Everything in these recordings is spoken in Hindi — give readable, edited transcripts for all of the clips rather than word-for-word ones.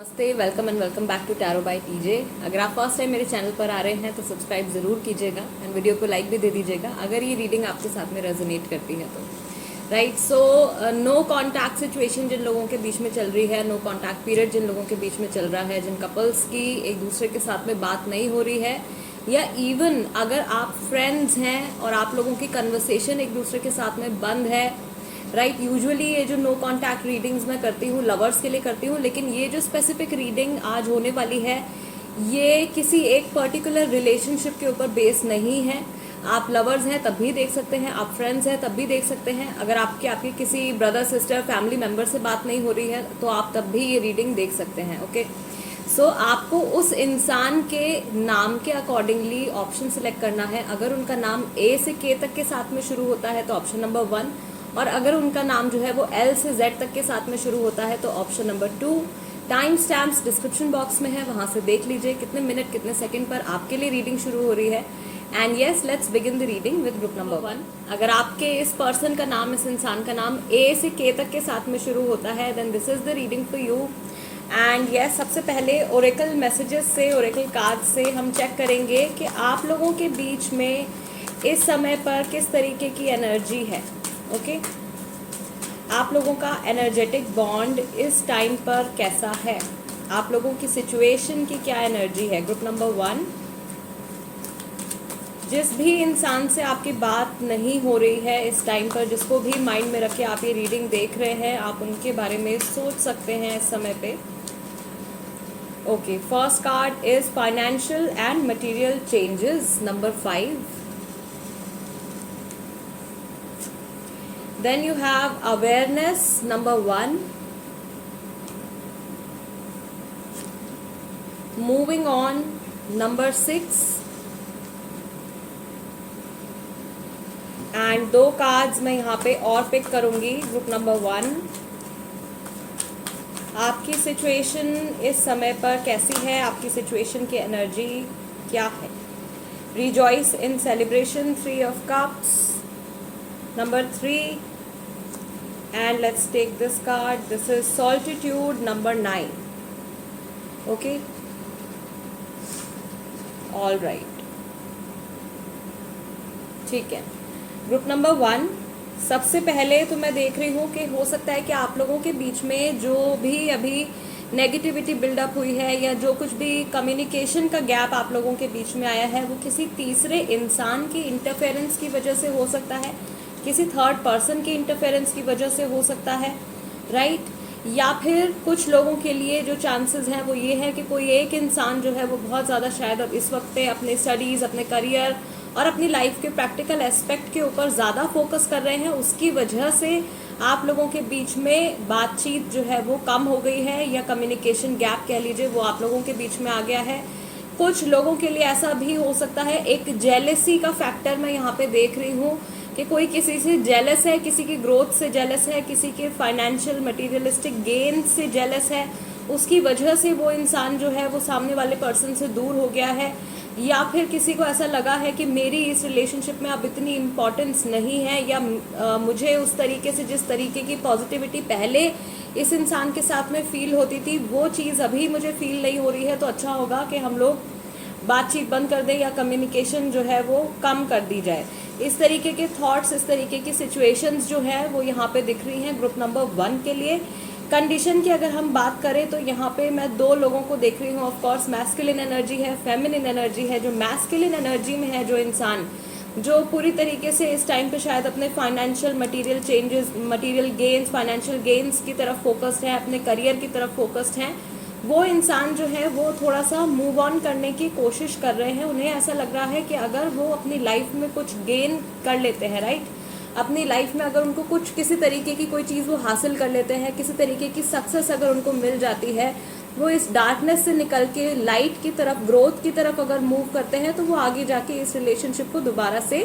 नमस्ते, welcome and welcome back to tarot by TJ. अगर आप फर्स्ट टाइम मेरे चैनल पर आ रहे हैं तो सब्सक्राइब ज़रूर कीजिएगा एंड वीडियो को लाइक भी दे दीजिएगा अगर ये रीडिंग आपके साथ में रेजोनेट करती है तो। Right, so no contact situation जिन लोगों के बीच में चल रही है, नो कॉन्टैक्ट पीरियड जिन लोगों के बीच में चल रहा है, जिन कपल्स की एक दूसरे के साथ में बात नहीं हो रही है, या इवन अगर आप फ्रेंड्स हैं और आप लोगों की कन्वर्सेशन एक दूसरे के साथ में बंद है। राइट, यूजुअली ये जो नो कॉन्टैक्ट रीडिंग्स मैं करती हूँ लवर्स के लिए करती हूँ, लेकिन ये जो स्पेसिफिक रीडिंग आज होने वाली है ये किसी एक पर्टिकुलर रिलेशनशिप के ऊपर बेस नहीं है। आप लवर्स हैं तब भी देख सकते हैं, आप फ्रेंड्स हैं तब भी देख सकते हैं। अगर आपकी किसी ब्रदर सिस्टर फैमिली मेम्बर से बात नहीं हो रही है तो आप तब भी ये रीडिंग देख सकते हैं। ओके, सो आपको उस इंसान के नाम के अकॉर्डिंगली ऑप्शन सिलेक्ट करना है। अगर उनका नाम ए से के तक के साथ में शुरू होता है तो ऑप्शन नंबर 1, और अगर उनका नाम जो है वो एल से जेड तक के साथ में शुरू होता है तो option number 2। Time stamps description box में है, वहां से देख लीजिए कितने मिनट कितने सेकंड पर आपके लिए रीडिंग शुरू हो रही है। And yes, let's begin the reading with group number 1। अगर आपके इस पर्सन का नाम, इस इंसान का नाम ए से के तक के साथ में शुरू होता है then this is the reading for you. And yes, सबसे पहले ओरेकल मैसेजेस से, ओरेकल कार्ड से हम चेक करेंगे कि आप लोगों के बीच में इस समय पर किस तरीके की एनर्जी है। ओके, आप लोगों का एनर्जेटिक बॉन्ड इस टाइम पर कैसा है, आप लोगों की सिचुएशन की क्या एनर्जी है। ग्रुप नंबर 1, जिस भी इंसान से आपकी बात नहीं हो रही है इस टाइम पर, जिसको भी माइंड में रखे आप ये रीडिंग देख रहे हैं, आप उनके बारे में सोच सकते हैं इस समय पे। Okay, first card is financial and material changes, number 5। Then you have awareness, number 1. Moving on, number 6. And 2 cards मैं यहाँ पे और पिक करूंगी। ग्रुप नंबर 1, आपकी सिचुएशन इस समय पर कैसी है, आपकी सिचुएशन की एनर्जी क्या है। Rejoice in celebration, 3 of cups, number 3। And let's take this card. This is solitude, number 9. Okay, all right, ठीक है। ग्रुप नंबर 1, सबसे पहले तो मैं देख रही हूँ कि हो सकता है कि आप लोगों के बीच में जो भी अभी नेगेटिविटी बिल्डअप हुई है या जो कुछ भी कम्युनिकेशन का गैप आप लोगों के बीच में आया है वो किसी तीसरे इंसान की इंटरफेरेंस की वजह से हो सकता है, किसी थर्ड पर्सन की इंटरफेरेंस की वजह से हो सकता है। राइट, या फिर कुछ लोगों के लिए जो चांसेस हैं वो ये है कि कोई एक इंसान जो है वो बहुत ज़्यादा शायद अब इस वक्त पे अपने स्टडीज़, अपने करियर और अपनी लाइफ के प्रैक्टिकल एस्पेक्ट के ऊपर ज़्यादा फोकस कर रहे हैं। उसकी वजह से आप लोगों के बीच में बातचीत जो है वो कम हो गई है, या कम्युनिकेशन गैप कह लीजिए वो आप लोगों के बीच में आ गया है। कुछ लोगों के लिए ऐसा भी हो सकता है, एक जेलसी का फैक्टर मैं यहाँ पे देख रही हूँ कि कोई किसी से जेलस है, किसी की ग्रोथ से जेलस है, किसी के फाइनेंशियल मटेरियलिस्टिक गेन से जेलस है। उसकी वजह से वो इंसान जो है वो सामने वाले पर्सन से दूर हो गया है, या फिर किसी को ऐसा लगा है कि मेरी इस रिलेशनशिप में अब इतनी इम्पोर्टेंस नहीं है, या मुझे उस तरीके से जिस तरीके की पॉजिटिविटी पहले इस इंसान के साथ में फील होती थी वो चीज़ अभी मुझे फील नहीं हो रही है। तो अच्छा होगा कि हम लोग बातचीत बंद कर दें या कम्युनिकेशन जो है वो कम कर दी जाए। इस तरीके के थॉट्स, इस तरीके की सिचुएशंस जो है वो यहाँ पे दिख रही हैं ग्रुप नंबर 1 के लिए। कंडीशन की अगर हम बात करें तो यहाँ पे मैं 2 लोगों को देख रही हूँ। ऑफ कोर्स मैस्कुलिन एनर्जी है, फेमिनिन एनर्जी है। जो मैस्कुलिन एनर्जी में है जो इंसान जो पूरी तरीके से इस टाइम पे शायद अपने financial material changes, material gains, financial gains की तरफ फोकस्ड है, अपने करियर की तरफ फोकस्ड हैं, वो इंसान जो है वो थोड़ा सा मूव ऑन करने की कोशिश कर रहे हैं। उन्हें ऐसा लग रहा है कि अगर वो अपनी लाइफ में कुछ गेन कर लेते हैं, राइट, अपनी लाइफ में अगर उनको कुछ किसी तरीके की कोई चीज़ वो हासिल कर लेते हैं, किसी तरीके की सक्सेस अगर उनको मिल जाती है, वो इस डार्कनेस से निकल के लाइट की तरफ, ग्रोथ की तरफ अगर मूव करते हैं तो वो आगे जाके इस रिलेशनशिप को दोबारा से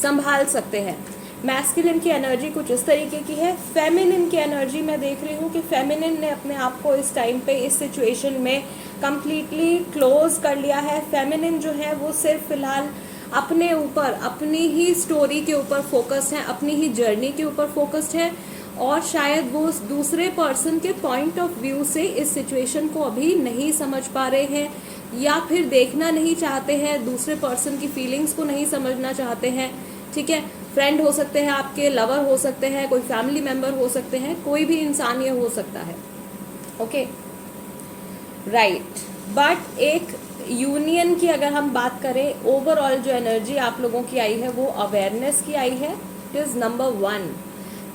संभाल सकते हैं। मैस्कुलिन की एनर्जी कुछ इस तरीके की है। फेमिनिन की एनर्जी मैं देख रही हूँ कि फेमिनिन ने अपने आप को इस टाइम पे इस सिचुएशन में कम्प्लीटली क्लोज कर लिया है। फेमिनिन जो है वो सिर्फ फिलहाल अपने ऊपर, अपनी ही स्टोरी के ऊपर फोकस्ड है, अपनी ही जर्नी के ऊपर फोकस्ड है, और शायद वो दूसरे पर्सन के पॉइंट ऑफ व्यू से इस सिचुएशन को अभी नहीं समझ पा रहे हैं, या फिर देखना नहीं चाहते हैं, दूसरे पर्सन की फीलिंग्स को नहीं समझना चाहते हैं। ठीक है, फ्रेंड हो सकते हैं, आपके लवर हो सकते हैं, कोई फैमिली मेंबर हो सकते हैं, कोई भी इंसान ये हो सकता है। Okay, right. बट एक यूनियन की अगर हम बात करें, ओवरऑल जो एनर्जी आप लोगों की आई है वो अवेयरनेस की आई है। It is number 1।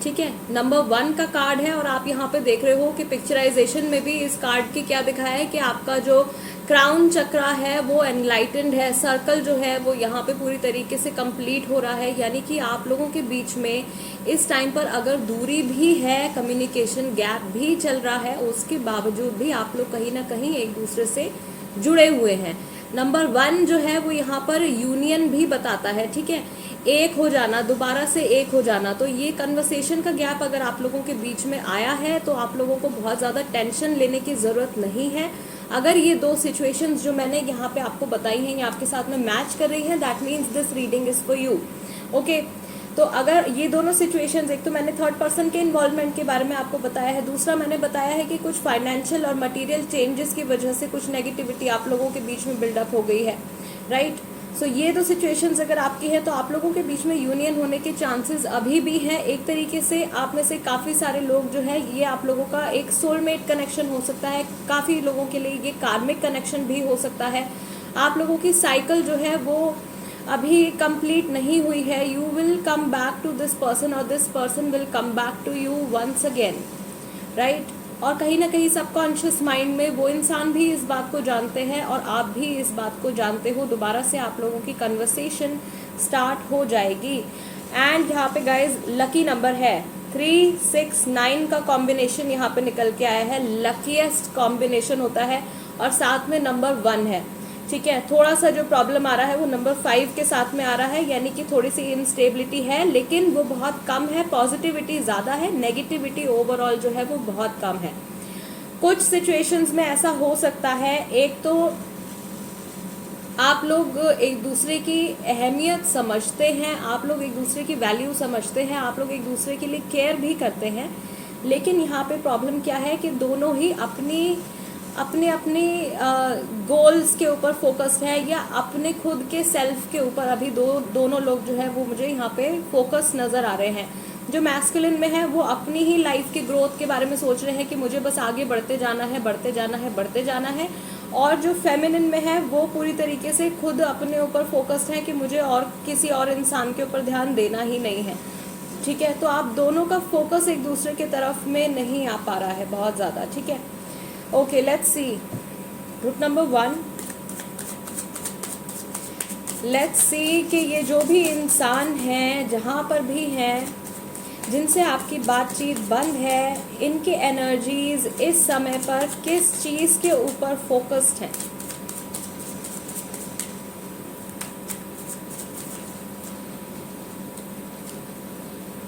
ठीक है, नंबर 1 का कार्ड है, और आप यहाँ पे देख रहे हो कि पिक्चराइजेशन में भी इस कार्ड की क्या दिखाया है कि आपका जो क्राउन चक्रा है वो एनलाइटेंड है, सर्कल जो है वो यहाँ पे पूरी तरीके से कंप्लीट हो रहा है। यानी कि आप लोगों के बीच में इस टाइम पर अगर दूरी भी है, कम्युनिकेशन गैप भी चल रहा है, उसके बावजूद भी आप लोग कहीं ना कहीं एक दूसरे से जुड़े हुए हैं। नंबर 1 जो है वो यहाँ पर यूनियन भी बताता है। ठीक है, एक हो जाना, दोबारा से एक हो जाना। तो ये कन्वर्सेशन का गैप अगर आप लोगों के बीच में आया है तो आप लोगों को बहुत ज़्यादा टेंशन लेने की ज़रूरत नहीं है। अगर ये दो सिचुएशंस जो मैंने यहाँ पे आपको बताई हैं ये आपके साथ में मैच कर रही हैं, that means this reading is for you. Okay, तो अगर ये दोनों सिचुएशंस, एक तो मैंने थर्ड पर्सन के इन्वॉल्वमेंट के बारे में आपको बताया है, दूसरा मैंने बताया है कि कुछ फाइनेंशियल और मटेरियल चेंजेस की वजह से कुछ नेगेटिविटी आप लोगों के बीच में बिल्डअप हो गई है, राइट। सो ये दो सिचुएशंस अगर आपकी है तो आप लोगों के बीच में यूनियन होने के चांसेस अभी भी हैं। एक तरीके से आप में से काफ़ी सारे लोग जो है ये आप लोगों का एक सोलमेट कनेक्शन हो सकता है, काफ़ी लोगों के लिए ये कार्मिक कनेक्शन भी हो सकता है। आप लोगों की साइकिल जो है वो अभी कंप्लीट नहीं हुई है। You will come back to this person और this person will come back to you once again, right. और कहीं ना कहीं सबकॉन्शियस माइंड में वो इंसान भी इस बात को जानते हैं और आप भी इस बात को जानते हो। दोबारा से आप लोगों की कन्वर्सेशन स्टार्ट हो जाएगी। एंड यहाँ पे गाइज लकी नंबर है 3, 6, 9 का कॉम्बिनेशन यहाँ पे निकल के आया है, लकीएस्ट कॉम्बिनेशन होता है। और साथ में नंबर 1 है। ठीक है, थोड़ा सा जो प्रॉब्लम आ रहा है वो नंबर 5 के साथ में आ रहा है, यानी कि थोड़ी सी इनस्टेबिलिटी है, लेकिन वो बहुत कम है। पॉजिटिविटी ज़्यादा है, नेगेटिविटी ओवरऑल जो है वो बहुत कम है। कुछ सिचुएशंस में ऐसा हो सकता है, एक तो आप लोग एक दूसरे की अहमियत समझते हैं, आप लोग एक दूसरे की वैल्यू समझते हैं, आप लोग एक दूसरे के लिए केयर भी करते हैं, लेकिन यहाँ पे प्रॉब्लम क्या है कि दोनों ही अपने गोल्स के ऊपर फोकस्ड है, या अपने खुद के सेल्फ के ऊपर अभी दोनों लोग जो है वो मुझे यहाँ पे फोकस नज़र आ रहे हैं। जो मैस्कुलिन में है वो अपनी ही लाइफ की ग्रोथ के बारे में सोच रहे हैं कि मुझे बस आगे बढ़ते जाना है, बढ़ते जाना है, बढ़ते जाना है। और जो फेमिनिन में है वो पूरी तरीके से खुद अपने ऊपर फोकस्ड है कि मुझे और किसी और इंसान के ऊपर ध्यान देना ही नहीं है। ठीक है, तो आप दोनों का फोकस एक दूसरे के तरफ में नहीं आ पा रहा है बहुत ज़्यादा। ठीक है, okay, let's see group number 1। Let's see कि ये जो भी इंसान हैं, जहाँ पर भी हैं, जिनसे आपकी बातचीत बंद है, इनकी एनर्जीज इस समय पर किस चीज़ के ऊपर फोकस्ड हैं।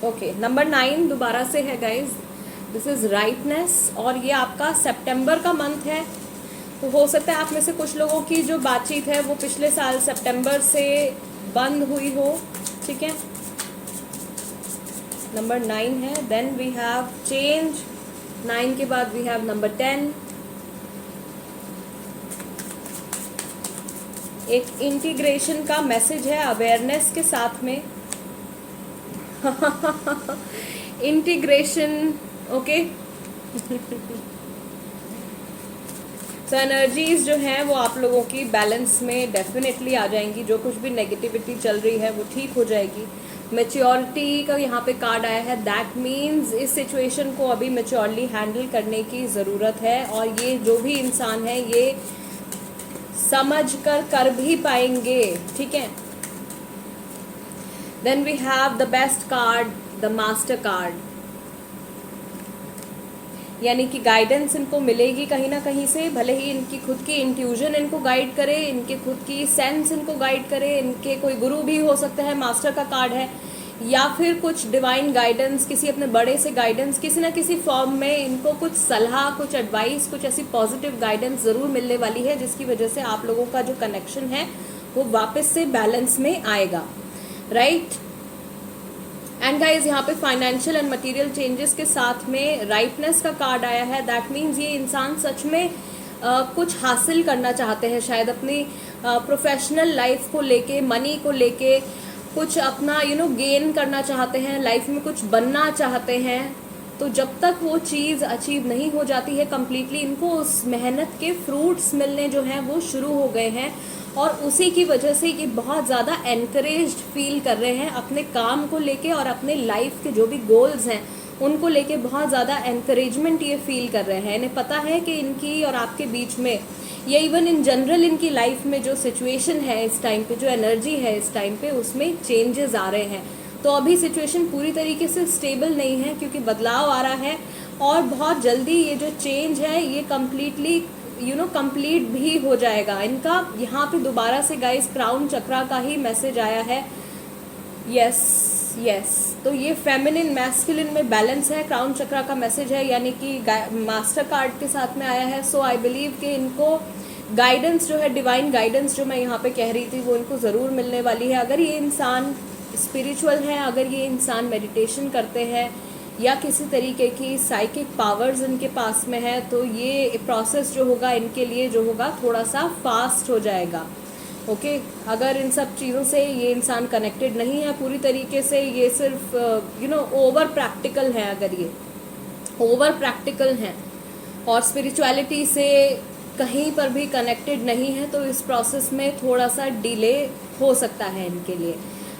ओके, नंबर 9 दोबारा से है गाइज, दिस इज राइटनेस, और ये आपका सितंबर का मंथ है। तो हो सकता है आप में से कुछ लोगों की जो बातचीत है वो पिछले साल सितंबर से बंद हुई हो। ठीक है, नंबर 9 है। देन वी हैव चेंज, 9 के बाद वी हैव नंबर 10। एक इंटीग्रेशन का मैसेज है अवेयरनेस के साथ में। Integration, okay. तो एनर्जीज जो हैं वो आप लोगों की बैलेंस में डेफिनेटली आ जाएंगी। जो कुछ भी नेगेटिविटी चल रही है वो ठीक हो जाएगी। मैच्योरिटी का यहाँ पे कार्ड आया है, दैट मीन्स इस सिचुएशन को अभी मैच्योरली हैंडल करने की ज़रूरत है, और ये जो भी इंसान है ये समझ कर भी पाएंगे। ठीक है, then we have the best card, the master card, यानी कि गाइडेंस इनको मिलेगी कहीं ना कहीं से, भले ही इनकी खुद की इंट्यूजन इनको गाइड करे, इनके खुद की सेंस इनको गाइड करे, इनके कोई गुरु भी हो सकते हैं, मास्टर का कार्ड है, या फिर कुछ डिवाइन गाइडेंस, किसी अपने बड़े से गाइडेंस, किसी ना किसी फॉर्म में इनको कुछ सलाह, कुछ एडवाइस, कुछ ऐसी पॉजिटिव गाइडेंस ज़रूर मिलने वाली है, जिसकी वजह से आप लोगों का जो कनेक्शन है वो वापस से बैलेंस में आएगा, राइट। एंड गाइज यहाँ पे फाइनेंशियल एंड मटेरियल चेंजेस के साथ में राइटनेस का कार्ड आया है। दैट मीन्स ये इंसान सच में कुछ हासिल करना चाहते हैं, शायद अपनी प्रोफेशनल लाइफ को लेके, मनी को लेके कुछ अपना गेन करना चाहते हैं, लाइफ में कुछ बनना चाहते हैं। तो जब तक वो चीज़ अचीव नहीं हो जाती है कम्प्लीटली, इनको उस मेहनत के फ्रूट्स मिलने जो हैं वो शुरू हो गए हैं, और उसी की वजह से ये बहुत ज़्यादा एनकरेज्ड फील कर रहे हैं अपने काम को लेके, और अपने लाइफ के जो भी गोल्स हैं उनको लेके बहुत ज़्यादा एनकरेजमेंट ये फील कर रहे हैं। इन्हें पता है कि इनकी और आपके बीच में, या इवन इन जनरल इनकी लाइफ में जो सिचुएशन है इस टाइम पे, जो एनर्जी है इस टाइम पे, उसमें चेंजेस आ रहे हैं। तो अभी सिचुएशन पूरी तरीके से स्टेबल नहीं है, क्योंकि बदलाव आ रहा है, और बहुत जल्दी ये जो चेंज है ये कम्प्लीटली कंप्लीट भी हो जाएगा इनका। यहाँ पे दोबारा से गाइस क्राउन चक्रा का ही मैसेज आया है। यस, तो ये फेमिनिन मैस्कुलिन में बैलेंस है, क्राउन चक्रा का मैसेज है, यानी कि मास्टर कार्ड के साथ में आया है। सो आई बिलीव कि इनको गाइडेंस जो है, डिवाइन गाइडेंस जो मैं यहाँ पे कह रही थी, वो इनको ज़रूर मिलने वाली है। अगर ये इंसान स्पिरिचुअल है, अगर ये इंसान मेडिटेशन करते हैं, या किसी तरीके की साइकिक पावर्स इनके पास में है, तो ये प्रोसेस जो होगा इनके लिए जो होगा थोड़ा सा फास्ट हो जाएगा। ओके, अगर इन सब चीज़ों से ये इंसान कनेक्टेड नहीं है पूरी तरीके से, ये सिर्फ ओवर प्रैक्टिकल है, अगर ये ओवर प्रैक्टिकल हैं और स्पिरिचुअलिटी से कहीं पर भी कनेक्टेड नहीं है, तो इस प्रोसेस में थोड़ा सा डिले हो सकता है इनके लिए।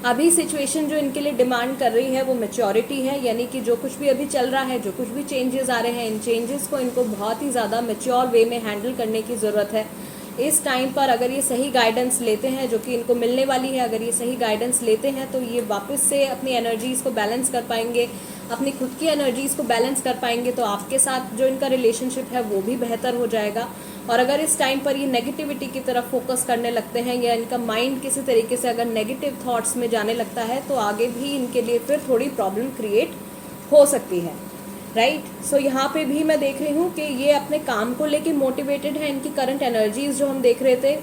अभी सिचुएशन जो इनके लिए डिमांड कर रही है वो मैच्योरिटी है, यानी कि जो कुछ भी अभी चल रहा है, जो कुछ भी चेंजेस आ रहे हैं, इन चेंजेस को इनको बहुत ही ज़्यादा मैच्योर वे में हैंडल करने की ज़रूरत है। इस टाइम पर अगर ये सही गाइडेंस लेते हैं, जो कि इनको मिलने वाली है, अगर ये सही गाइडेंस लेते हैं, तो ये वापस से अपनी एनर्जीज़ को बैलेंस कर पाएंगे, अपनी खुद की एनर्जीज़ को बैलेंस कर पाएंगे, तो आपके साथ जो इनका रिलेशनशिप है वो भी बेहतर हो जाएगा। और अगर इस टाइम पर ये नेगेटिविटी की तरफ फोकस करने लगते हैं, या इनका माइंड किसी तरीके से अगर नेगेटिव थॉट्स में जाने लगता है, तो आगे भी इनके लिए फिर थोड़ी प्रॉब्लम क्रिएट हो सकती है, राइट। सो यहाँ पे भी मैं देख रही हूँ कि ये अपने काम को लेके मोटिवेटेड है। इनकी करंट एनर्जीज जो हम देख रहे थे,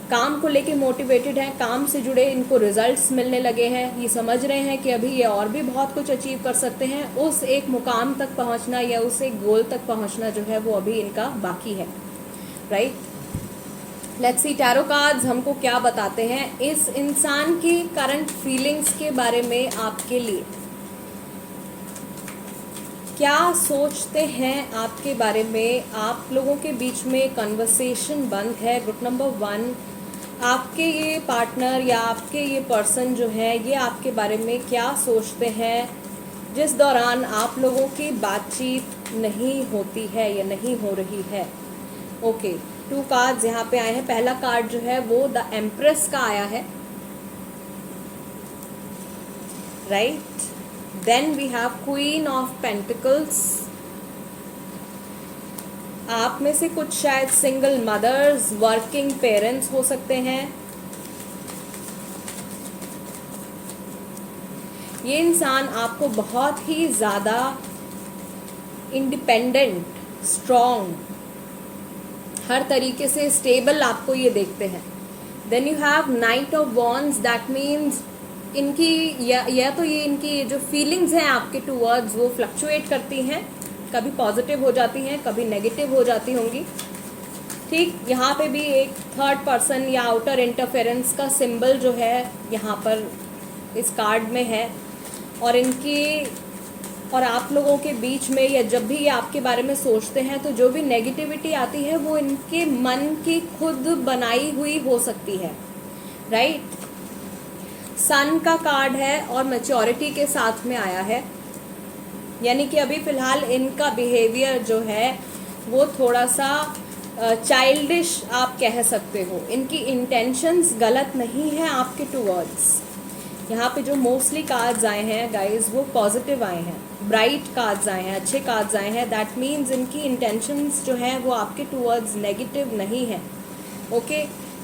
काम को लेके मोटिवेटेड है, काम से जुड़े इनको रिजल्ट्स मिलने लगे हैं। ये समझ रहे हैं कि अभी ये और भी बहुत कुछ अचीव कर सकते हैं, उस एक मुकाम तक पहुँचना या उस एक गोल तक पहुँचना जो है वो अभी इनका बाकी है, right. Let's see tarot cards हमको क्या बताते हैं इस इंसान की करंट फीलिंग्स के बारे में, आपके लिए क्या सोचते हैं आपके बारे में। आप लोगों के बीच में कन्वर्सेशन बंद है। ग्रुप नंबर 1, आपके ये पार्टनर या आपके ये पर्सन जो है, ये आपके बारे में क्या सोचते हैं जिस दौरान आप लोगों की बातचीत नहीं होती है या नहीं हो रही है। ओके, 2 कार्ड्स यहाँ पे आए हैं। पहला कार्ड जो है वो द एम्प्रेस का आया है, right. Then we have queen of pentacles. आप में से कुछ शायद सिंगल मदर्स, वर्किंग पेरेंट्स हो सकते हैं। ये इंसान आपको बहुत ही ज़्यादा इंडिपेंडेंट, स्ट्रॉन्ग, हर तरीके से स्टेबल आपको ये देखते हैं। Then you have knight of wands. That means इनकी या तो ये इनकी जो फीलिंग्स हैं आपके टूवर्ड्स वो फ्लक्चुएट करती हैं, कभी पॉजिटिव हो जाती हैं, कभी नेगेटिव हो जाती होंगी, ठीक। यहाँ पे भी एक थर्ड पर्सन या आउटर इंटरफेरेंस का सिंबल जो है यहाँ पर इस कार्ड में है। और इनकी और आप लोगों के बीच में, या जब भी ये आपके बारे में सोचते हैं, तो जो भी नेगेटिविटी आती है वो इनके मन की खुद बनाई हुई हो सकती है, राइट। सन का कार्ड है और मैच्योरिटी के साथ में आया है, यानी कि अभी फ़िलहाल इनका बिहेवियर जो है वो थोड़ा सा चाइल्डिश आप कह सकते हो। इनकी इंटेंशंस गलत नहीं है आपके टूवर्ड्स। यहाँ पे जो मोस्टली कार्ड्स आए हैं गाइस वो पॉजिटिव आए हैं, ब्राइट कार्ड्स आए हैं, अच्छे कार्ड्स आए हैं। दैट मीन्स इनकी इंटेंशंस जो हैं वो आपके टूवर्ड्स नेगेटिव नहीं है, okay.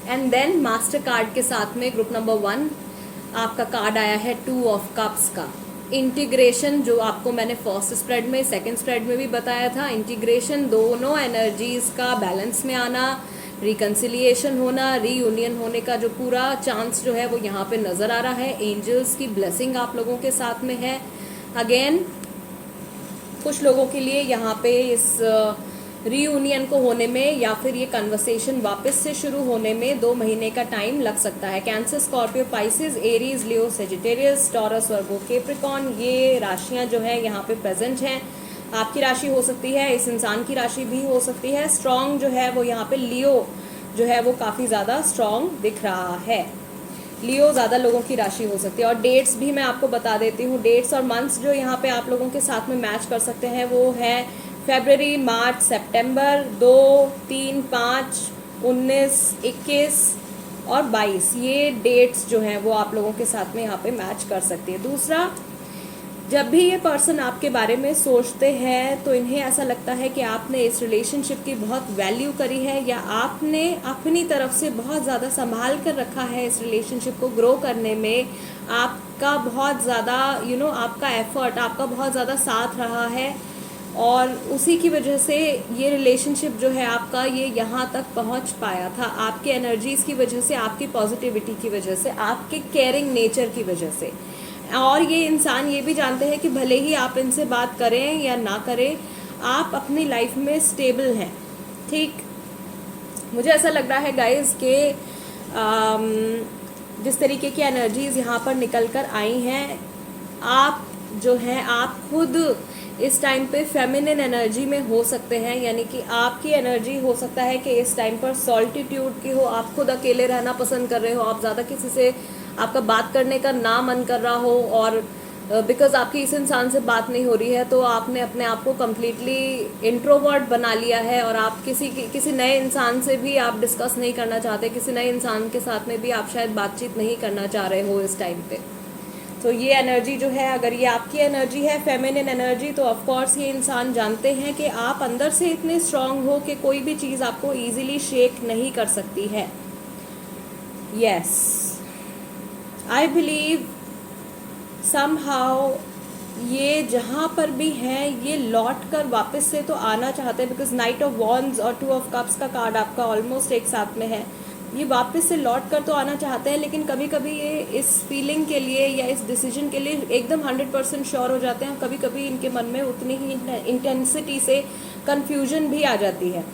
And then master card के साथ में ग्रुप नंबर 1 आपका कार्ड आया है 2 ऑफ कप्स का। इंटीग्रेशन, जो आपको मैंने फर्स्ट स्प्रेड में, सेकंड स्प्रेड में भी बताया था, इंटीग्रेशन, दोनों एनर्जीज़ का बैलेंस में आना, रिकन्सिलिएशन होना, रीयूनियन होने का जो पूरा चांस जो है वो यहाँ पे नज़र आ रहा है। एंजल्स की ब्लेसिंग आप लोगों के साथ में है। अगेन कुछ लोगों के लिए यहाँ पे इस रीयूनियन को होने में या फिर ये कन्वर्सेशन वापस से शुरू होने में 2 महीने का टाइम लग सकता है। कैंसर, स्कॉर्पियो, पाइसेस, एरीज, लियो, सेजिटेरियस, टॉरस, वर्गो, कैप्रिकॉर्न, ये राशियां जो है यहाँ पे प्रेजेंट हैं। आपकी राशि हो सकती है, इस इंसान की राशि भी हो सकती है। स्ट्रॉन्ग जो है वो यहाँ पे लियो जो है वो काफ़ी ज़्यादा स्ट्रॉन्ग दिख रहा है। लियो ज़्यादा लोगों की राशि हो सकती है। और डेट्स भी मैं आपको बता देती हूँ। डेट्स और मंथ्स जो यहाँ पे आप लोगों के साथ में मैच कर सकते हैं वो है फरवरी, मार्च, सितंबर, 2, 3, 5, 19, 21 और 22। ये डेट्स जो हैं वो आप लोगों के साथ में यहाँ पे मैच कर सकती है। दूसरा, जब भी ये पर्सन आपके बारे में सोचते हैं तो इन्हें ऐसा लगता है कि आपने इस रिलेशनशिप की बहुत वैल्यू करी है या आपने अपनी तरफ से बहुत ज़्यादा संभाल कर रखा है इस रिलेशनशिप को ग्रो करने में। आपका बहुत ज़्यादा आपका एफर्ट, आपका बहुत ज़्यादा साथ रहा है और उसी की वजह से ये रिलेशनशिप जो है आपका ये यहाँ तक पहुँच पाया था। आपके एनर्जीज़ की वजह से, आपकी पॉजिटिविटी की वजह से, आपके केयरिंग नेचर की वजह से। और ये इंसान ये भी जानते हैं कि भले ही आप इनसे बात करें या ना करें, आप अपनी लाइफ में स्टेबल हैं। ठीक, मुझे ऐसा लग रहा है गाइस कि जिस तरीके की एनर्जीज यहाँ पर निकल कर आई हैं, आप जो हैं आप खुद इस टाइम पे फेमिनिन एनर्जी में हो सकते हैं। यानी कि आपकी एनर्जी हो सकता है कि इस टाइम पर सॉल्टिट्यूड की हो, आप खुद अकेले रहना पसंद कर रहे हो, आप ज़्यादा किसी से आपका बात करने का ना मन कर रहा हो और बिकॉज आपकी इस इंसान से बात नहीं हो रही है तो आपने अपने आप को कम्प्लीटली इंट्रोवर्ट बना लिया है और आप किसी नए इंसान से भी आप डिस्कस नहीं करना चाहते, किसी नए इंसान के साथ में भी आप शायद बातचीत नहीं करना चाह रहे हो इस टाइम पे। तो ये एनर्जी जो है, अगर ये आपकी एनर्जी है फेमिनिन एनर्जी, तो ऑफ कोर्स ये इंसान जानते हैं कि आप अंदर से इतने स्ट्रांग हो कि कोई भी चीज़ आपको इजीली शेक नहीं कर सकती है। यस, आई बिलीव समहाउ ये जहाँ पर भी हैं ये लौट कर वापस से तो आना चाहते हैं, बिकॉज नाइट ऑफ वॉन्ड्स और 2 ऑफ कप्स का कार्ड आपका ऑलमोस्ट एक साथ में है। ये वापस से लौट कर तो आना चाहते हैं, लेकिन कभी कभी ये इस फीलिंग के लिए या इस डिसीजन के लिए एकदम 100% श्योर हो जाते हैं। कभी कभी इनके मन में उतनी ही इंटेंसिटी से कन्फ्यूजन भी आ जाती है।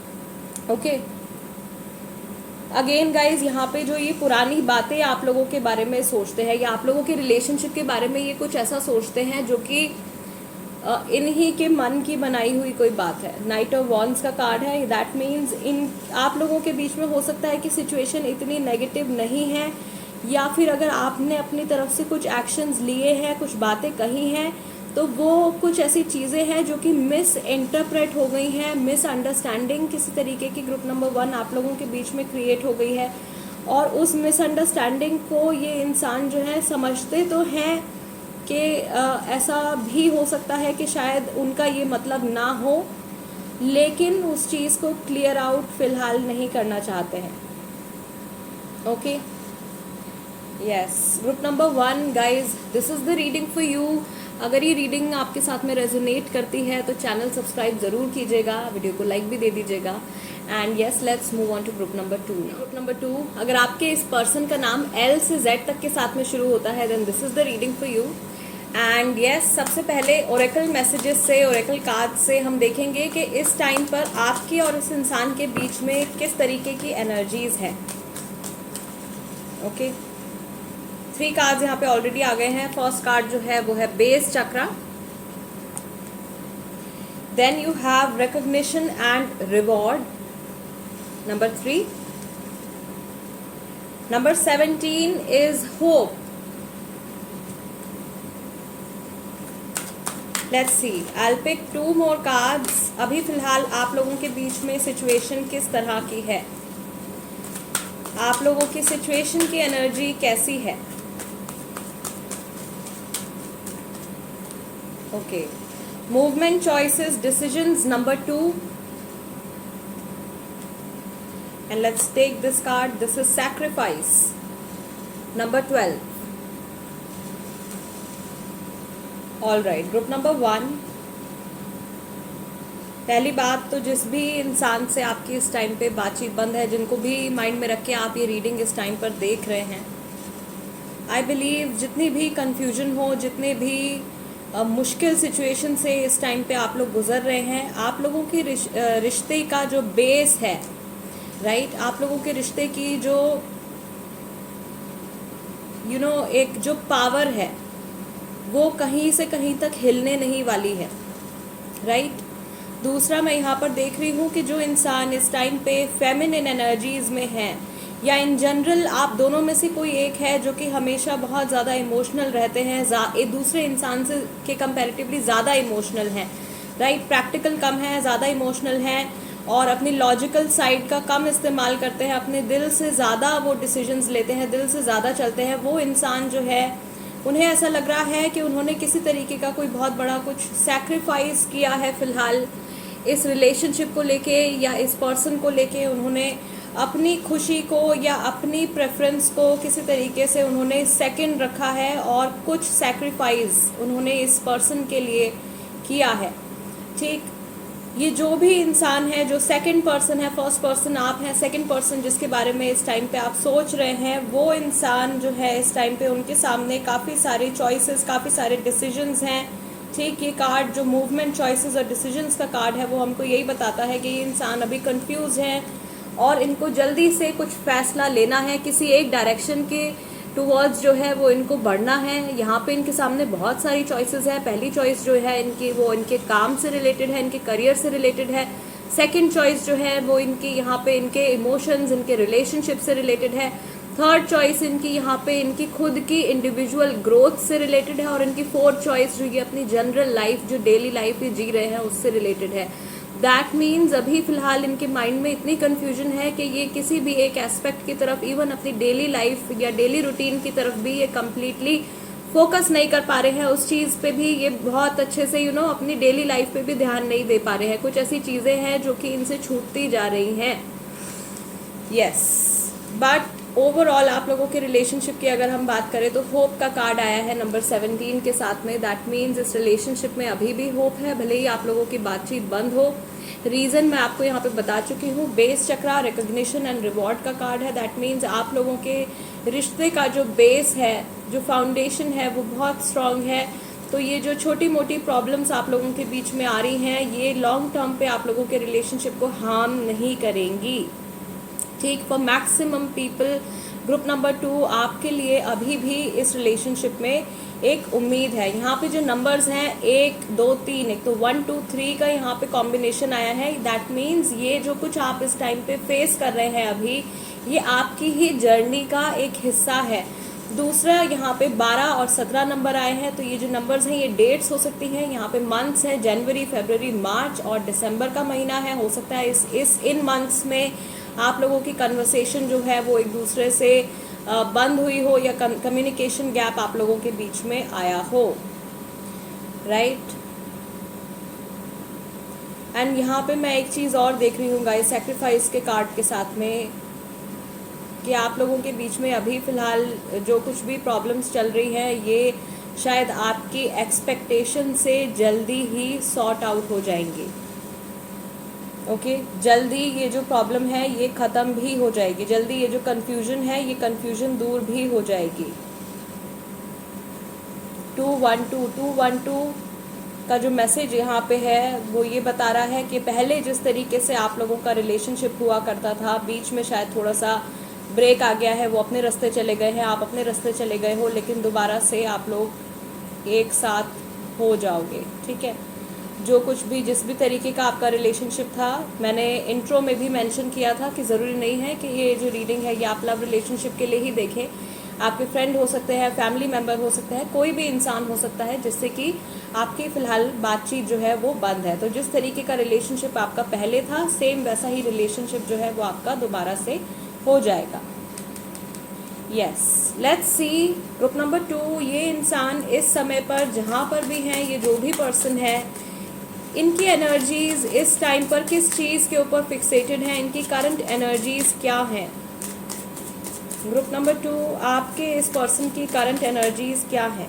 ओके, अगेन गाइज, यहाँ पे जो ये पुरानी बातें आप लोगों के बारे में सोचते हैं या आप लोगों के रिलेशनशिप के बारे में ये कुछ ऐसा सोचते हैं जो कि इन्हीं के मन की बनाई हुई कोई बात है। नाइट ऑफ वॉन्ड्स का कार्ड है, दैट मीन्स इन आप लोगों के बीच में हो सकता है कि सिचुएशन इतनी नेगेटिव नहीं है, या फिर अगर आपने अपनी तरफ से कुछ एक्शंस लिए हैं, कुछ बातें कही हैं, तो वो कुछ ऐसी चीज़ें हैं जो कि मिस इंटरप्रेट हो गई हैं, मिसअंडरस्टैंडिंग किसी तरीके की ग्रुप नंबर 1 आप लोगों के बीच में क्रिएट हो गई है। और उस मिसअंडरस्टैंडिंग को ये इंसान जो है समझते तो हैं कि ऐसा भी हो सकता है कि शायद उनका ये मतलब ना हो, लेकिन उस चीज़ को क्लियर आउट फिलहाल नहीं करना चाहते हैं। Okay, yes, group number 1 guys, this is the reading for you. अगर ये रीडिंग आपके साथ में रेजोनेट करती है तो चैनल सब्सक्राइब ज़रूर कीजिएगा, वीडियो को लाइक भी दे दीजिएगा। And yes, let's move on to group number 2। Group number 2, अगर आपके इस पर्सन का नाम L से Z तक के साथ में शुरू होता है then this is the reading for you. And yes, सबसे पहले ओरेकल मैसेजेस से, ओरेकल कार्ड से हम देखेंगे कि इस टाइम पर आपकी और इस इंसान के बीच में किस तरीके की एनर्जीज है। ओके, 3 कार्ड्स यहाँ पे ऑलरेडी आ गए हैं। फर्स्ट कार्ड जो है वो है base chakra, then you have recognition and reward, number 3, number 17 is hope. Let's see, I will pick 2 more cards. अभी फिलहाल आप लोगों के बीच में सिचुएशन किस तरह की है, आप लोगों की सिचुएशन की एनर्जी कैसी है। Okay, movement, choices, decisions, number 2, and let's take this card, this is sacrifice, number 12। All right, group number 1, पहली बात तो जिस भी इंसान से आपकी इस टाइम पे बातचीत बंद है, जिनको भी माइंड में रख के आप ये रीडिंग इस टाइम पर देख रहे हैं, आई बिलीव जितनी भी कंफ्यूजन हो, जितने भी मुश्किल सिचुएशन से इस टाइम पे आप लोग गुजर रहे हैं, आप लोगों की रिश्ते का जो बेस है, राइट, आप लोगों के रिश्ते की जो एक जो पावर है वो कहीं से कहीं तक हिलने नहीं वाली है, राइट। दूसरा, मैं यहाँ पर देख रही हूँ कि जो इंसान इस टाइम पे फेमिनिन एनर्जीज में है, या इन जनरल आप दोनों में से कोई एक है जो कि हमेशा बहुत ज़्यादा इमोशनल रहते हैं, एक दूसरे इंसान से के कंपैरेटिवली ज़्यादा इमोशनल हैं, राइट, प्रैक्टिकल कम है, ज़्यादा इमोशनल हैं और अपनी लॉजिकल साइड का कम इस्तेमाल करते हैं, अपने दिल से ज़्यादा वो डिसीजंस लेते हैं, दिल से ज़्यादा चलते हैं। वो इंसान जो है, उन्हें ऐसा लग रहा है कि उन्होंने किसी तरीके का कोई बहुत बड़ा कुछ सैक्रिफाइस किया है फ़िलहाल इस रिलेशनशिप को लेके या इस पर्सन को लेके। उन्होंने अपनी खुशी को या अपनी प्रेफरेंस को किसी तरीके से उन्होंने सेकंड रखा है और कुछ सैक्रिफाइस उन्होंने इस पर्सन के लिए किया है, ठीक। ये जो भी इंसान है, जो सेकंड पर्सन है, फर्स्ट पर्सन आप हैं, सेकंड पर्सन जिसके बारे में इस टाइम पे आप सोच रहे हैं, वो इंसान जो है इस टाइम पे उनके सामने काफ़ी सारे चॉइसेस, काफ़ी सारे डिसीजंस हैं, ठीक। ये कार्ड जो मूवमेंट, चॉइसेस और डिसीजंस का कार्ड है, वो हमको यही बताता है कि ये इंसान अभी कंफ्यूज हैं और इनको जल्दी से कुछ फैसला लेना है, किसी एक डायरेक्शन के टूवर्ड्स जो है वो इनको बढ़ना है। यहाँ पे इनके सामने बहुत सारी चॉइसेस है। पहली चॉइस जो है इनकी, वो इनके काम से रिलेटेड है, इनके करियर से रिलेटेड है। सेकंड चॉइस जो है वो इनकी यहाँ पे इनके इमोशंस, इनके रिलेशनशिप से रिलेटेड है। थर्ड चॉइस इनकी यहाँ पे इनकी खुद की इंडिविजुअल ग्रोथ से रिलेटेड है और इनकी फोर्थ चॉइस जो ये अपनी जनरल लाइफ, जो डेली लाइफ ये जी रहे हैं, उससे रिलेटेड है। दैट मीन्स अभी फिलहाल इनके माइंड में इतनी कन्फ्यूजन है कि ये किसी भी एक एस्पेक्ट की तरफ, इवन अपनी डेली लाइफ या डेली रूटीन की तरफ भी ये कम्प्लीटली फोकस नहीं कर पा रहे हैं। उस चीज़ पे भी ये बहुत अच्छे से अपनी डेली लाइफ पे भी ध्यान नहीं दे पा रहे हैं। कुछ ऐसी चीज़ें हैं जो कि इनसे छूटती जा रही हैं। यस, बट ओवरऑल आप लोगों के रिलेशनशिप की अगर हम बात करें तो होप का कार्ड आया है नंबर 17 के साथ में। दैट मीन्स इस रिलेशनशिप में अभी भी होप है, भले ही आप लोगों की बातचीत बंद हो। रीज़न मैं आपको यहाँ पे बता चुकी हूँ। Base chakra, recognition and reward का कार्ड है। दैट मीन्स आप लोगों के रिश्ते का जो बेस है, जो फाउंडेशन है, वो बहुत स्ट्रांग है। तो ये जो छोटी मोटी प्रॉब्लम्स आप लोगों के बीच में आ रही हैं, ये लॉन्ग टर्म पे आप लोगों के रिलेशनशिप को हार्म नहीं करेंगी, ठीक। For maximum people, group number 2 आपके लिए अभी भी इस रिलेशनशिप में एक उम्मीद है। यहाँ पे जो नंबर्स हैं 1, 2, 3, एक तो 1, 2, 3 का यहाँ पे कॉम्बिनेशन आया है। दैट मीन्स ये जो कुछ आप इस टाइम पे फेस कर रहे हैं अभी, ये आपकी ही जर्नी का एक हिस्सा है। दूसरा, यहाँ पे 12 और 17 नंबर आए हैं। तो ये जो नंबर्स हैं ये डेट्स हो सकती हैं। यहाँ पे मंथ्स हैं, जनवरी, फरवरी, मार्च और दिसंबर का महीना है। हो सकता है इन मंथ्स में आप लोगों की कन्वर्सेशन जो है वो एक दूसरे से बंद हुई हो या कम्युनिकेशन गैप आप लोगों के बीच में आया हो, राइट। एंड यहाँ पे मैं एक चीज़ और देख रही हूँ गाइस, सैक्रिफाइस के कार्ड के साथ में, कि आप लोगों के बीच में अभी फ़िलहाल जो कुछ भी प्रॉब्लम्स चल रही हैं, ये शायद आपकी एक्सपेक्टेशन से जल्दी ही सॉर्ट आउट हो जाएंगी, ओके। जल्दी ये जो प्रॉब्लम है ये ख़त्म भी हो जाएगी। जल्दी ये जो कन्फ्यूजन है, ये कन्फ्यूजन दूर भी हो जाएगी। 212 का जो मैसेज यहाँ पे है वो ये बता रहा है कि पहले जिस तरीके से आप लोगों का रिलेशनशिप हुआ करता था, बीच में शायद थोड़ा सा ब्रेक आ गया है, वो अपने रास्ते चले गए हैं, आप अपने रास्ते चले गए हो, लेकिन दोबारा से आप लोग एक साथ हो जाओगे, ठीक है। जो कुछ भी, जिस भी तरीके का आपका रिलेशनशिप था, मैंने इंट्रो में भी मेंशन किया था कि ज़रूरी नहीं है कि ये जो रीडिंग है ये आप लव रिलेशनशिप के लिए ही देखें। आपके फ्रेंड हो सकते हैं, फैमिली मेम्बर हो सकते हैं, कोई भी इंसान हो सकता है जिससे कि आपकी फ़िलहाल बातचीत जो है वो बंद है। तो जिस तरीके का रिलेशनशिप आपका पहले था, सेम वैसा ही रिलेशनशिप जो है वो आपका दोबारा से हो जाएगा। Yes, let's see group number 2। ये इंसान इस समय पर जहाँ पर भी हैं, ये जो भी पर्सन है, इनकी एनर्जीज इस टाइम पर किस चीज़ के ऊपर फिक्सेटेड हैं, इनकी करंट एनर्जीज क्या हैं। ग्रुप नंबर 2, आपके इस पर्सन की करंट एनर्जीज क्या हैं।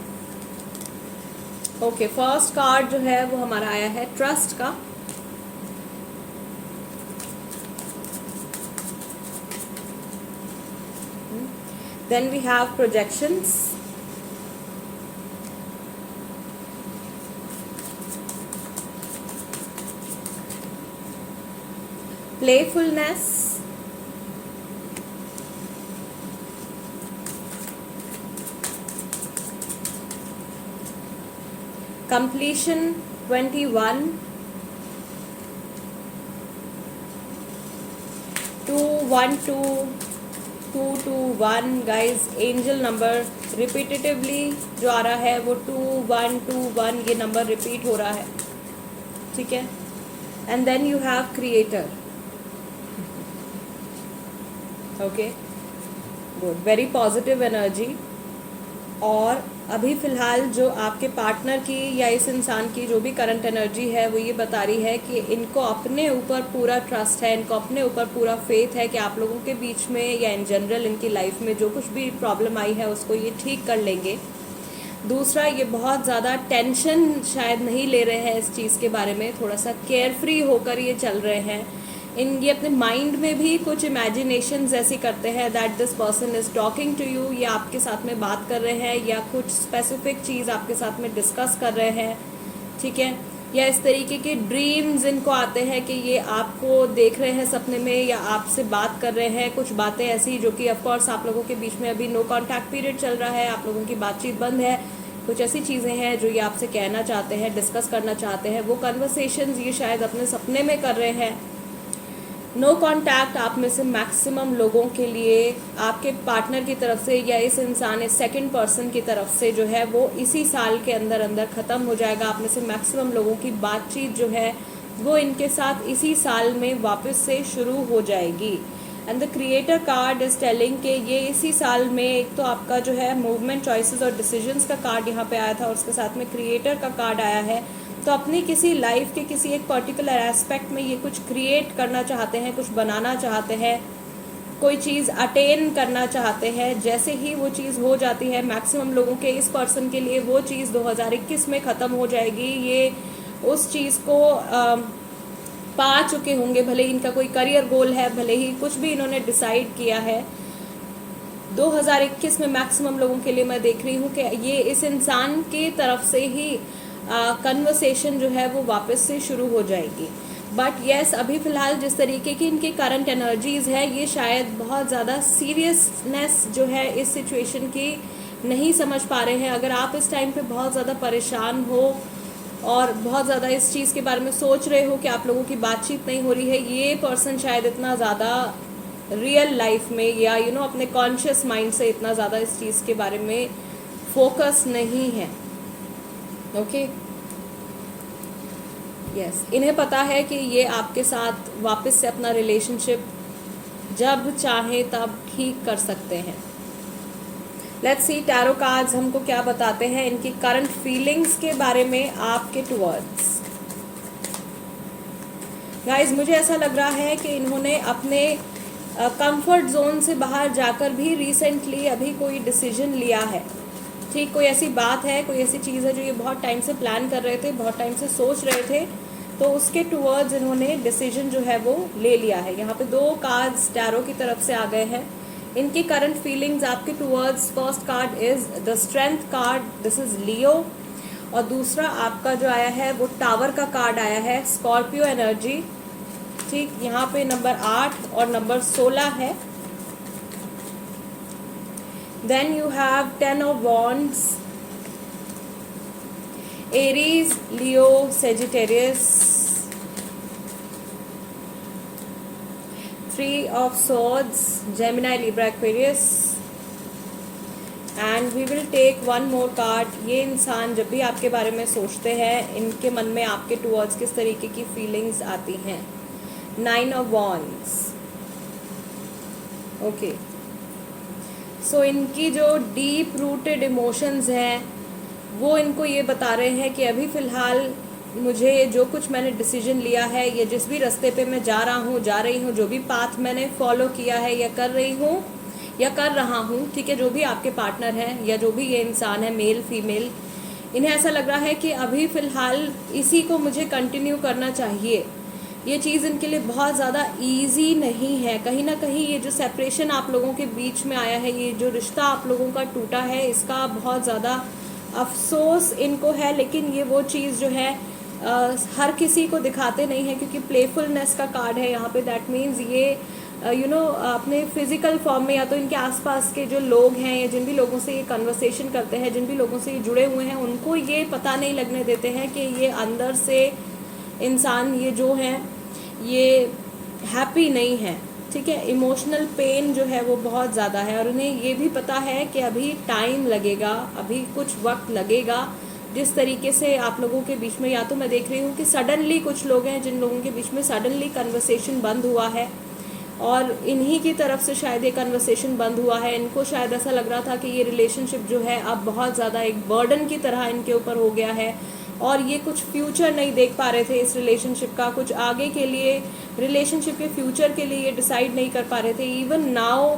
ओके, फर्स्ट कार्ड जो है वो हमारा आया है ट्रस्ट का। Then we have projections. Playfulness. Completion 21. 212 guys, angel number repetitively जो आ रहा है वो 2121 ये नंबर रिपीट हो रहा है, ठीक है। And then you have creator, okay good, very positive energy. और अभी फ़िलहाल जो आपके पार्टनर की या इस इंसान की जो भी करंट एनर्जी है वो ये बता रही है कि इनको अपने ऊपर पूरा ट्रस्ट है, इनको अपने ऊपर पूरा फेथ है कि आप लोगों के बीच में या इन जनरल इनकी लाइफ में जो कुछ भी प्रॉब्लम आई है उसको ये ठीक कर लेंगे। दूसरा, ये बहुत ज़्यादा टेंशन शायद नहीं ले रहे हैं इस चीज़ के बारे में, थोड़ा सा केयर फ्री होकर ये चल रहे हैं। ये अपने माइंड में भी कुछ इमेजिनेशंस ऐसी करते हैं that this person is talking to you, या आपके साथ में बात कर रहे हैं या कुछ स्पेसिफिक चीज़ आपके साथ में डिस्कस कर रहे हैं, ठीक है। या इस तरीके के ड्रीम्स इनको आते हैं कि ये आपको देख रहे हैं सपने में या आपसे बात कर रहे हैं, कुछ बातें ऐसी जो कि ऑफकोर्स आप लोगों के बीच में अभी नो कॉन्टैक्ट पीरियड चल रहा है, आप लोगों की बातचीत बंद है, कुछ ऐसी चीज़ें हैं जो ये आपसे कहना चाहते हैं, डिस्कस करना चाहते हैं, वो कन्वर्सेशंस ये शायद अपने सपने में कर रहे हैं। नो कॉन्टैक्ट आप में से मैक्सिमम लोगों के लिए आपके पार्टनर की तरफ से या इस इंसान इस सेकंड पर्सन की तरफ से जो है वो इसी साल के अंदर अंदर ख़त्म हो जाएगा। आप में से मैक्सिमम लोगों की बातचीत जो है वो इनके साथ इसी साल में वापस से शुरू हो जाएगी। And the creator card is telling कि ये इसी साल में, एक तो आपका जो है मूवमेंट, चॉइसेस और डिसीजंस का कार्ड यहाँ पे आया था और उसके साथ में क्रिएटर का कार्ड आया है। तो अपनी किसी लाइफ के किसी एक पर्टिकुलर एस्पेक्ट में ये कुछ क्रिएट करना चाहते हैं, कुछ बनाना चाहते हैं, कोई चीज़ अटेन करना चाहते हैं। जैसे ही वो चीज़ हो जाती है, मैक्सिमम लोगों के इस पर्सन के लिए वो चीज़ 2021 में ख़त्म हो जाएगी। ये उस चीज़ को पा चुके होंगे, भले ही इनका कोई करियर गोल है, भले ही कुछ भी इन्होंने डिसाइड किया है। 2021 में मैक्सिमम लोगों के लिए मैं देख रही हूँ कि ये इस इंसान की तरफ से ही कन्वर्सेशन जो है वो वापस से शुरू हो जाएगी। बट येस, अभी फ़िलहाल जिस तरीके की इनकी करंट एनर्जीज़ है, ये शायद बहुत ज़्यादा सीरियसनेस जो है इस सिचुएशन की नहीं समझ पा रहे हैं। अगर आप इस टाइम पे बहुत ज़्यादा परेशान हो और बहुत ज़्यादा इस चीज़ के बारे में सोच रहे हो कि आप लोगों की बातचीत नहीं हो रही है, ये पर्सन शायद इतना ज़्यादा रियल लाइफ में या अपने कॉन्शियस माइंड से इतना ज़्यादा इस चीज़ के बारे में फोकस नहीं है। ओके यस, इन्हें पता है कि ये आपके साथ वापस से अपना रिलेशनशिप जब चाहे तब ठीक कर सकते हैं। लेट्स सी टैरो कार्ड्स हमको क्या बताते हैं इनकी करंट फीलिंग्स के बारे में आपके टुवर्ड्स। गाइस, मुझे ऐसा लग रहा है कि इन्होंने अपने कंफर्ट जोन से बाहर जाकर भी रिसेंटली अभी कोई डिसीजन लिया है, ठीक। कोई ऐसी बात है, कोई ऐसी चीज़ है जो ये बहुत टाइम से प्लान कर रहे थे, बहुत टाइम से सोच रहे थे, तो उसके टुवर्ड्स इन्होंने डिसीजन जो है वो ले लिया है। यहाँ पे 2 कार्ड्स टैरो की तरफ से आ गए हैं। इनकी करंट फीलिंग्स आपके towards, first card is the strength card, this is लियो। और दूसरा आपका जो आया है वो टावर का कार्ड आया है, स्कॉर्पियो एनर्जी, ठीक। यहाँ पे नंबर 8 और नंबर 16 है। Then you have 10 of Wands, Aries, Leo, Sagittarius, 3 of Swords, Gemini, Libra, Aquarius, and we will take one more card। ये इंसान जब भी आपके बारे में सोचते हैं, इनके मन में आपके टुवर्ड्स किस तरीके की फीलिंग्स आती हैं। 9 of Wands, ओके। सो इनकी जो डीप रूटेड इमोशंस हैं वो इनको ये बता रहे हैं कि अभी फ़िलहाल मुझे जो कुछ मैंने डिसीजन लिया है या जिस भी रास्ते पे मैं जा रही हूँ, जो भी पाथ मैंने फॉलो किया है या कर रही हूँ या कर रहा हूँ, ठीक है, जो भी आपके पार्टनर हैं या जो भी ये इंसान है, मेल फीमेल, इन्हें ऐसा लग रहा है कि अभी फ़िलहाल इसी को मुझे कंटिन्यू करना चाहिए। ये चीज़ इनके लिए बहुत ज़्यादा इजी नहीं है। कहीं ना कहीं ये जो सेपरेशन आप लोगों के बीच में आया है, ये जो रिश्ता आप लोगों का टूटा है, इसका बहुत ज़्यादा अफसोस इनको है। लेकिन ये वो चीज़ जो है हर किसी को दिखाते नहीं है, क्योंकि प्लेफुलनेस का कार्ड है यहाँ पे। दैट मीन्स ये अपने फिजिकल फॉर्म में या तो इनके आसपास के जो लोग हैं या जिन भी लोगों से ये कन्वर्सेशन करते हैं, जिन भी लोगों से ये जुड़े हुए हैं, उनको ये पता नहीं लगने देते हैं कि ये अंदर से इंसान ये जो है ये हैप्पी नहीं है। ठीक है, इमोशनल पेन जो है वो बहुत ज़्यादा है, और उन्हें ये भी पता है कि अभी टाइम लगेगा, अभी कुछ वक्त लगेगा। जिस तरीके से आप लोगों के बीच में, या तो मैं देख रही हूँ कि सडनली कुछ लोग हैं जिन लोगों के बीच में सडनली कन्वर्सेशन बंद हुआ है, और इन्हीं की तरफ से शायद ये कन्वर्सेशन बंद हुआ है। इनको शायद ऐसा लग रहा था कि ये रिलेशनशिप जो है अब बहुत ज़्यादा एक बर्डन की तरह इनके ऊपर हो गया है, और ये कुछ फ्यूचर नहीं देख पा रहे थे इस रिलेशनशिप का, कुछ आगे के लिए, रिलेशनशिप के फ्यूचर के लिए ये डिसाइड नहीं कर पा रहे थे। इवन नाउ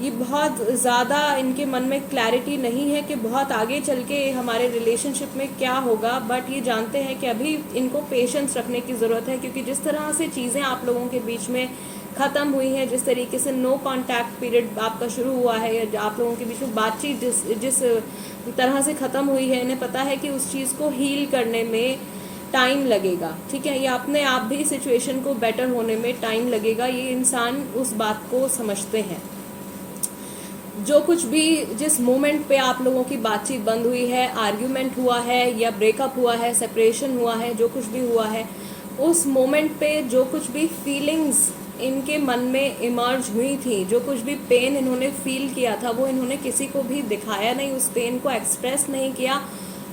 ये बहुत ज़्यादा इनके मन में क्लैरिटी नहीं है कि बहुत आगे चल के हमारे रिलेशनशिप में क्या होगा, बट ये जानते हैं कि अभी इनको पेशेंस रखने की ज़रूरत है, क्योंकि जिस तरह से चीज़ें आप लोगों के बीच में ख़त्म हुई हैं, जिस तरीके से नो कांटेक्ट पीरियड आपका शुरू हुआ है, या आप लोगों के बीच में बातचीत जिस तरह से ख़त्म हुई है, इन्हें पता है कि उस चीज़ को हील करने में टाइम लगेगा। ठीक है, या अपने आप भी सिचुएशन को बेटर होने में टाइम लगेगा। ये इंसान उस बात को समझते हैं। जो कुछ भी, जिस मोमेंट पे आप लोगों की बातचीत बंद हुई है, आर्ग्यूमेंट हुआ है या ब्रेकअप हुआ है, सेपरेशन हुआ है, जो कुछ भी हुआ है, उस मोमेंट पे जो कुछ भी फीलिंग्स इनके मन में इमर्ज हुई थी, जो कुछ भी पेन इन्होंने फील किया था, वो इन्होंने किसी को भी दिखाया नहीं, उस पेन को एक्सप्रेस नहीं किया,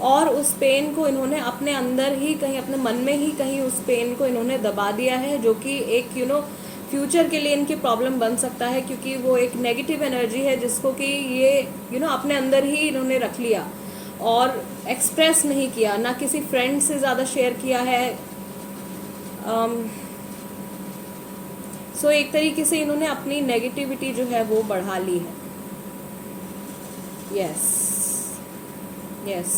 और उस पेन को इन्होंने अपने अंदर ही कहीं, अपने मन में ही कहीं उस पेन को इन्होंने दबा दिया है, जो कि एक फ्यूचर के लिए इनकी प्रॉब्लम बन सकता है, क्योंकि वो एक नेगेटिव एनर्जी है जिसको कि ये अपने अंदर ही इन्होंने रख लिया और एक्सप्रेस नहीं किया, ना किसी फ्रेंड से ज़्यादा शेयर किया है। सो एक तरीके से इन्होंने अपनी नेगेटिविटी जो है वो बढ़ा ली है। Yes yes,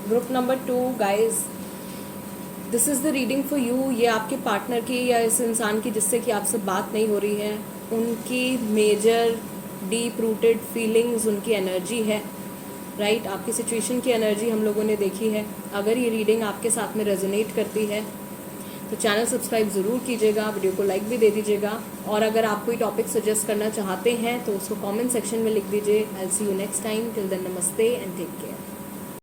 group number 2 guys, this is the reading for you. ये आपके पार्टनर की या इस इंसान की जिससे कि आपसे बात नहीं हो रही है, उनकी मेजर डीप रूटेड फीलिंग्स, उनकी एनर्जी है, राइट। आपकी सिचुएशन की एनर्जी हम लोगों ने देखी है। अगर ये रीडिंग आपके साथ में रेजोनेट करती है तो चैनल सब्सक्राइब ज़रूर कीजिएगा, वीडियो को लाइक भी दे दीजिएगा, और अगर आप कोई टॉपिक सजेस्ट करना चाहते हैं तो उसको कमेंट सेक्शन में लिख दीजिए। I will see you next time. Till then, नमस्ते एंड टेक केयर।